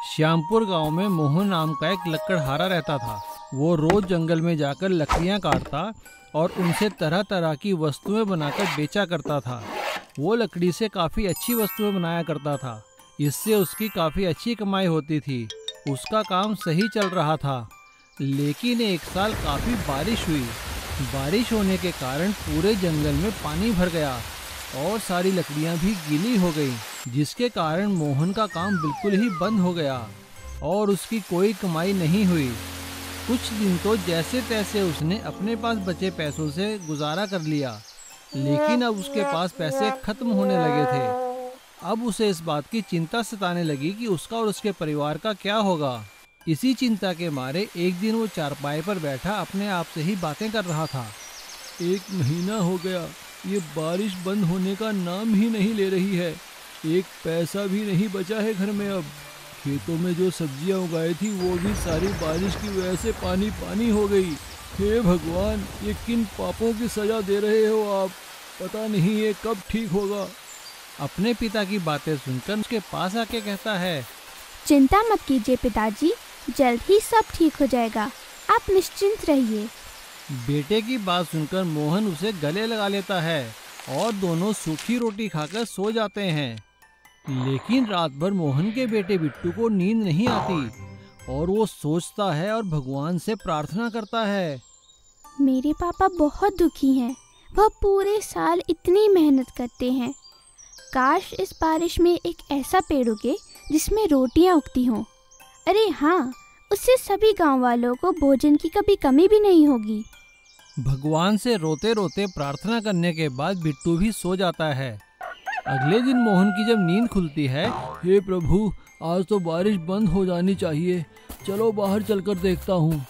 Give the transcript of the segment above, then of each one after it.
श्यामपुर गांव में मोहन नाम का एक लकड़हारा रहता था। वो रोज जंगल में जाकर लकड़ियां काटता और उनसे तरह तरह की वस्तुएं बनाकर बेचा करता था। वो लकड़ी से काफ़ी अच्छी वस्तुएं बनाया करता था। इससे उसकी काफ़ी अच्छी कमाई होती थी। उसका काम सही चल रहा था। लेकिन एक साल काफ़ी बारिश हुई। बारिश होने के कारण पूरे जंगल में पानी भर गया और सारी लकड़ियां भी गीली हो गईं, जिसके कारण मोहन का काम बिल्कुल ही बंद हो गया और उसकी कोई कमाई नहीं हुई। कुछ दिन तो जैसे तैसे उसने अपने पास बचे पैसों से गुजारा कर लिया, लेकिन अब उसके पास पैसे खत्म होने लगे थे। अब उसे इस बात की चिंता सताने लगी कि उसका और उसके परिवार का क्या होगा। इसी चिंता के मारे एक दिन वो चारपाई पर बैठा अपने आप से ही बातें कर रहा था। 1 महीना हो गया, ये बारिश बंद होने का नाम ही नहीं ले रही है। एक पैसा भी नहीं बचा है घर में। अब खेतों में जो सब्जियां उगाई थी वो भी सारी बारिश की वजह से पानी पानी हो गई। हे भगवान, ये किन पापों की सजा दे रहे हो आप? पता नहीं ये कब ठीक होगा। अपने पिता की बातें सुनकर उसके पास आके कहता है, चिंता मत कीजिए पिताजी, जल्द ही सब ठीक हो जाएगा, आप निश्चिंत रहिए। बेटे की बात सुनकर मोहन उसे गले लगा लेता है और दोनों सूखी रोटी खाकर सो जाते हैं। लेकिन रात भर मोहन के बेटे बिट्टू को नींद नहीं आती और वो सोचता है और भगवान से प्रार्थना करता है। मेरे पापा बहुत दुखी हैं, वह पूरे साल इतनी मेहनत करते हैं। काश इस बारिश में एक ऐसा पेड़ उगे जिसमें रोटियां उगती हों। अरे हाँ, उससे सभी गांव वालों को भोजन की कभी कमी भी नहीं होगी। भगवान से रोते रोते प्रार्थना करने के बाद बिट्टू भी सो जाता है। अगले दिन मोहन की जब नींद खुलती है, हे प्रभु, आज तो बारिश बंद हो जानी चाहिए, चलो बाहर चलकर देखता हूँ।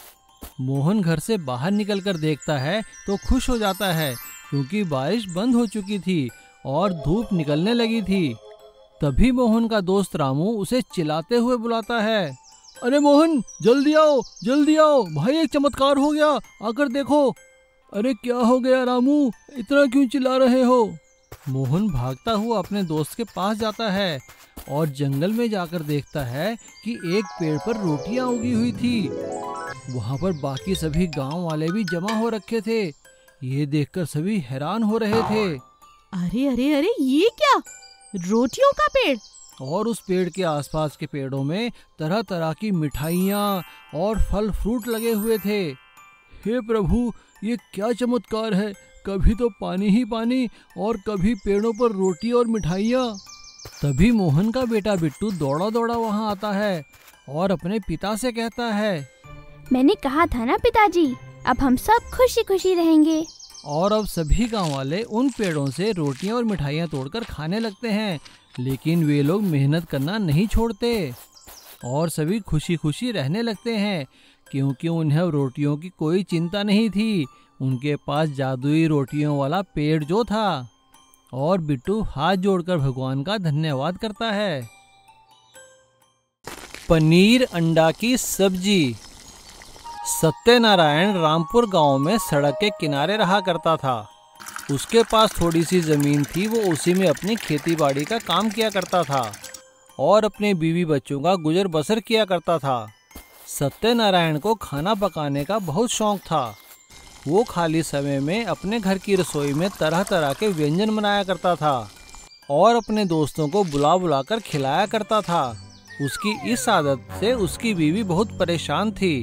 मोहन घर से बाहर निकलकर देखता है तो खुश हो जाता है, क्योंकि बारिश बंद हो चुकी थी और धूप निकलने लगी थी। तभी मोहन का दोस्त रामू उसे चिल्लाते हुए बुलाता है, अरे मोहन, जल्दी आओ जल्दी आओ, भाई एक चमत्कार हो गया, आकर देखो। अरे क्या हो गया रामू, इतना क्यों चिल्ला रहे हो? मोहन भागता हुआ अपने दोस्त के पास जाता है और जंगल में जाकर देखता है कि एक पेड़ पर रोटियां उगी हुई थी। वहां पर बाकी सभी गांव वाले भी जमा हो रखे थे। ये देखकर सभी हैरान हो रहे थे। अरे अरे अरे, ये क्या, रोटियों का पेड़? और उस पेड़ के आसपास के पेड़ों में तरह तरह की मिठाइयाँ और फल फ्रूट लगे हुए थे। हे प्रभु, ये क्या चमत्कार है, कभी तो पानी ही पानी और कभी पेड़ों पर रोटी और मिठाइयाँ। तभी मोहन का बेटा बिट्टू दौड़ा दौड़ा वहाँ आता है और अपने पिता से कहता है, मैंने कहा था ना पिताजी, अब हम सब खुशी खुशी रहेंगे। और अब सभी गांव वाले उन पेड़ों से रोटियां और मिठाइयां तोड़कर खाने लगते हैं। लेकिन वे लोग मेहनत करना नहीं छोड़ते और सभी खुशी खुशी रहने लगते हैं, क्योंकि उन्हें रोटियों की कोई चिंता नहीं थी। उनके पास जादुई रोटियों वाला पेड़ जो था। और बिट्टू हाथ जोड़कर भगवान का धन्यवाद करता है। पनीर अंडा की सब्जी। सत्यनारायण रामपुर गांव में सड़क के किनारे रहा करता था। उसके पास थोड़ी सी ज़मीन थी, वो उसी में अपनी खेती बाड़ी का काम किया करता था और अपने बीवी बच्चों का गुजर बसर किया करता था। सत्यनारायण को खाना पकाने का बहुत शौक था। वो खाली समय में अपने घर की रसोई में तरह तरह के व्यंजन बनाया करता था और अपने दोस्तों को बुला बुलाकर खिलाया करता था। उसकी इस आदत से उसकी बीवी बहुत परेशान थी।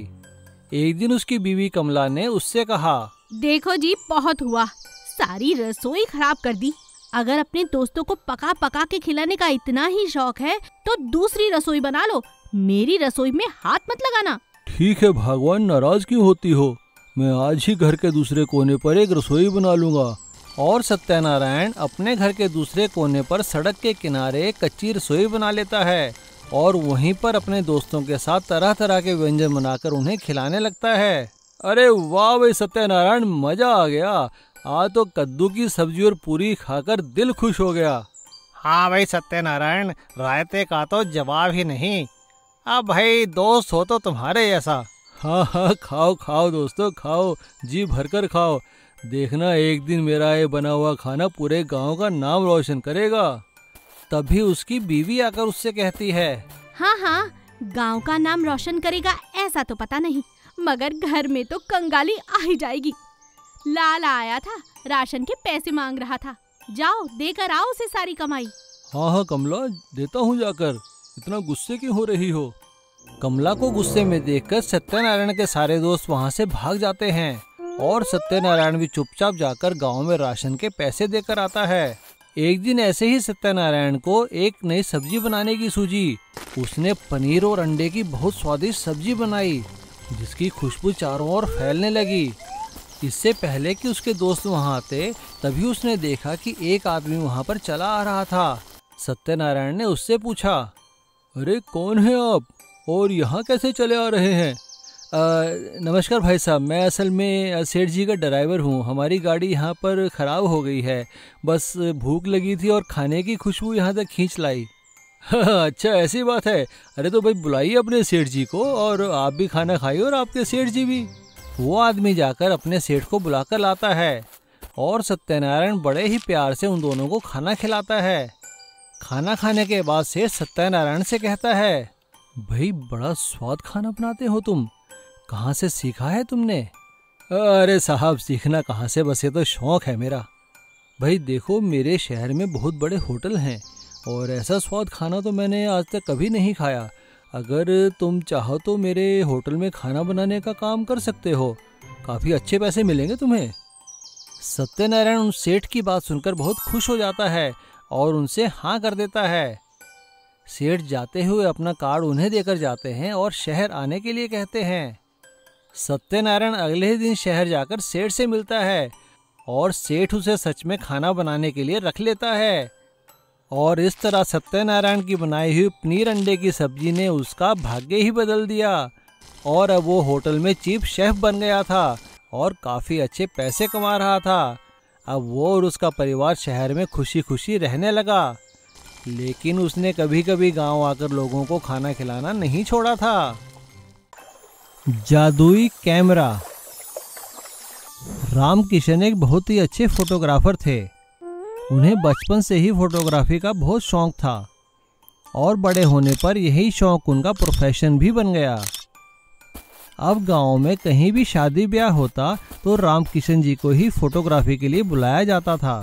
एक दिन उसकी बीवी कमला ने उससे कहा, देखो जी, बहुत हुआ, सारी रसोई खराब कर दी। अगर अपने दोस्तों को पका पका के खिलाने का इतना ही शौक है तो दूसरी रसोई बना लो, मेरी रसोई में हाथ मत लगाना। ठीक है भगवान, नाराज क्यों होती हो? मैं आज ही घर के दूसरे कोने पर एक रसोई बना लूंगा। और सत्यनारायण अपने घर के दूसरे कोने पर सड़क के किनारे एक कच्ची रसोई बना लेता है और वहीं पर अपने दोस्तों के साथ तरह तरह के व्यंजन बनाकर उन्हें खिलाने लगता है। अरे वाह भाई सत्यनारायण, मजा आ गया। आज तो कद्दू की सब्जी और पूरी खाकर दिल खुश हो गया। हाँ भाई सत्यनारायण, रायते का तो जवाब ही नहीं। अब भाई दोस्त हो तो तुम्हारे जैसा। हाँ हाँ, खाओ खाओ दोस्तों, खाओ, जी भरकर खाओ। देखना एक दिन मेरा ये बना हुआ खाना पूरे गांव का नाम रोशन करेगा। तभी उसकी बीवी आकर उससे कहती है, हाँ हाँ, गांव का नाम रोशन करेगा ऐसा तो पता नहीं, मगर घर में तो कंगाली आ ही जाएगी। लाला आया था, राशन के पैसे मांग रहा था, जाओ देकर आओ उसे सारी कमाई। हाँ हाँ कमला, देता हूँ जाकर। इतना गुस्से क्यों हो रही हो? कमला को गुस्से में देखकर सत्यनारायण के सारे दोस्त वहाँ से भाग जाते हैं और सत्यनारायण भी चुपचाप जाकर गांव में राशन के पैसे देकर आता है। एक दिन ऐसे ही सत्यनारायण को एक नई सब्जी बनाने की सूझी। उसने पनीर और अंडे की बहुत स्वादिष्ट सब्जी बनाई, जिसकी खुशबू चारों ओर फैलने लगी। इससे पहले कि उसके दोस्त वहां आते, तभी उसने देखा कि एक आदमी वहां पर चला आ रहा था। सत्यनारायण ने उससे पूछा, अरे कौन है आप और यहाँ कैसे चले आ रहे हैं? नमस्कार भाई साहब, मैं असल में सेठ जी का ड्राइवर हूँ। हमारी गाड़ी यहाँ पर ख़राब हो गई है, बस भूख लगी थी और खाने की खुशबू यहाँ तक खींच लाई। अच्छा ऐसी बात है? अरे तो भाई बुलाइए अपने सेठ जी को, और आप भी खाना खाइए और आपके सेठ जी भी। वो आदमी जाकर अपने सेठ को बुलाकर लाता है और सत्यनारायण बड़े ही प्यार से उन दोनों को खाना खिलाता है। खाना खाने के बाद सेठ सत्यनारायण से कहता है, भाई बड़ा स्वाद खाना बनाते हो तुम, कहाँ से सीखा है तुमने? अरे साहब सीखना कहाँ से, बस ये तो शौक है मेरा। भाई देखो, मेरे शहर में बहुत बड़े होटल हैं और ऐसा स्वाद खाना तो मैंने आज तक कभी नहीं खाया। अगर तुम चाहो तो मेरे होटल में खाना बनाने का काम कर सकते हो, काफ़ी अच्छे पैसे मिलेंगे तुम्हें। सत्यनारायण उन सेठ की बात सुनकर बहुत खुश हो जाता है और उनसे हाँ कर देता है। सेठ जाते हुए अपना कार्ड उन्हें देकर जाते हैं और शहर आने के लिए कहते हैं। सत्यनारायण अगले ही दिन शहर जाकर सेठ से मिलता है और सेठ उसे सच में खाना बनाने के लिए रख लेता है। और इस तरह सत्यनारायण की बनाई हुई पनीर अंडे की सब्जी ने उसका भाग्य ही बदल दिया और अब वो होटल में चीफ शेफ बन गया था और काफ़ी अच्छे पैसे कमा रहा था। अब वो और उसका परिवार शहर में खुशी खुशी रहने लगा, लेकिन उसने कभी कभी गांव आकर लोगों को खाना खिलाना नहीं छोड़ा था। जादुई कैमरा। रामकिशन एक बहुत ही अच्छे फोटोग्राफर थे। उन्हें बचपन से ही फोटोग्राफी का बहुत शौक था और बड़े होने पर यही शौक उनका प्रोफेशन भी बन गया। अब गांव में कहीं भी शादी ब्याह होता तो रामकिशन जी को ही फोटोग्राफी के लिए बुलाया जाता था।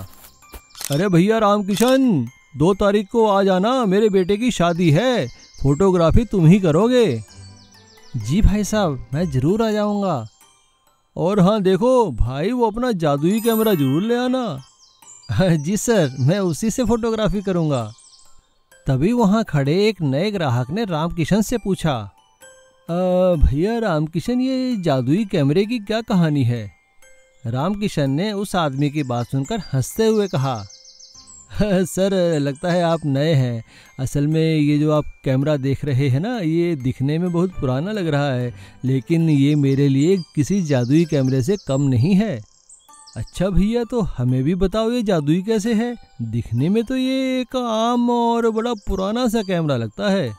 अरे भैया रामकिशन, 2 तारीख को आ जाना, मेरे बेटे की शादी है, फोटोग्राफी तुम ही करोगे। जी भाई साहब, मैं ज़रूर आ जाऊंगा। और हाँ देखो भाई, वो अपना जादुई कैमरा जरूर ले आना। जी सर, मैं उसी से फोटोग्राफी करूंगा। तभी वहां खड़े एक नए ग्राहक ने रामकिशन से पूछा, भैया रामकिशन, ये जादुई कैमरे की क्या कहानी है? रामकिशन ने उस आदमी की बात सुनकर हंसते हुए कहा, सर लगता है आप नए हैं। असल में ये जो आप कैमरा देख रहे हैं ना, ये दिखने में बहुत पुराना लग रहा है, लेकिन ये मेरे लिए किसी जादुई कैमरे से कम नहीं है। अच्छा भैया, तो हमें भी बताओ ये जादुई कैसे है? दिखने में तो ये एक आम और बड़ा पुराना सा कैमरा लगता है।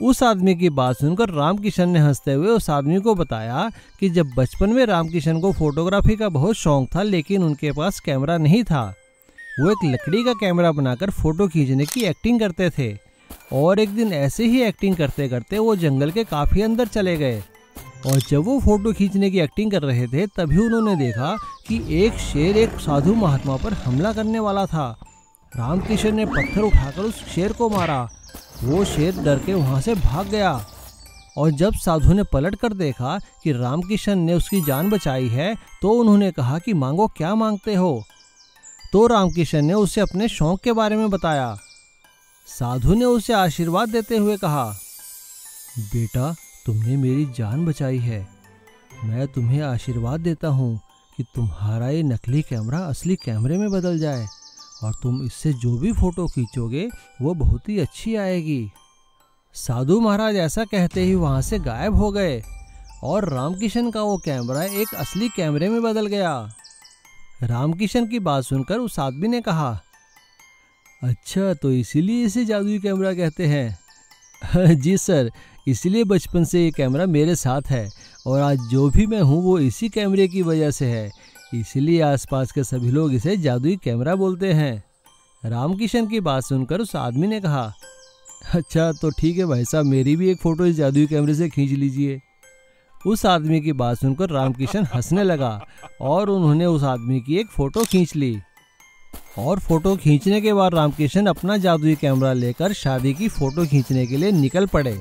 उस आदमी की बात सुनकर रामकिशन ने हंसते हुए उस आदमी को बताया कि जब बचपन में रामकिशन को फोटोग्राफी का बहुत शौक था, लेकिन उनके पास कैमरा नहीं था। वो एक लकड़ी का कैमरा बनाकर फोटो खींचने की एक्टिंग करते थे और एक दिन ऐसे ही एक्टिंग करते करते वो जंगल के काफ़ी अंदर चले गए। और जब वो फोटो खींचने की एक्टिंग कर रहे थे, तभी उन्होंने देखा कि एक शेर एक साधु महात्मा पर हमला करने वाला था। रामकिशन ने पत्थर उठाकर उस शेर को मारा। वो शेर डर के वहाँ से भाग गया और जब साधु ने पलट कर देखा कि रामकिशन ने उसकी जान बचाई है, तो उन्होंने कहा कि मांगो, क्या मांगते हो? तो रामकिशन ने उसे अपने शौक के बारे में बताया। साधु ने उसे आशीर्वाद देते हुए कहा, बेटा तुमने मेरी जान बचाई है। मैं तुम्हें आशीर्वाद देता हूँ कि तुम्हारा ये नकली कैमरा असली कैमरे में बदल जाए और तुम इससे जो भी फोटो खींचोगे वो बहुत ही अच्छी आएगी। साधु महाराज ऐसा कहते ही वहाँ से गायब हो गए और रामकिशन का वो कैमरा एक असली कैमरे में बदल गया। रामकिशन की बात सुनकर उस आदमी ने कहा, अच्छा तो इसीलिए इसे जादुई कैमरा कहते हैं। जी सर, इसीलिए बचपन से ये कैमरा मेरे साथ है और आज जो भी मैं हूँ वो इसी कैमरे की वजह से है, इसीलिए आसपास के सभी लोग इसे जादुई कैमरा बोलते हैं। रामकिशन की बात सुनकर उस आदमी ने कहा, अच्छा तो ठीक है भाई साहब, मेरी भी एक फ़ोटो इस जादुई कैमरे से खींच लीजिए। उस आदमी की बात सुनकर रामकिशन हंसने लगा और उन्होंने उस आदमी की एक फ़ोटो खींच ली। और फ़ोटो खींचने के बाद रामकिशन अपना जादुई कैमरा लेकर शादी की फ़ोटो खींचने के लिए निकल पड़े।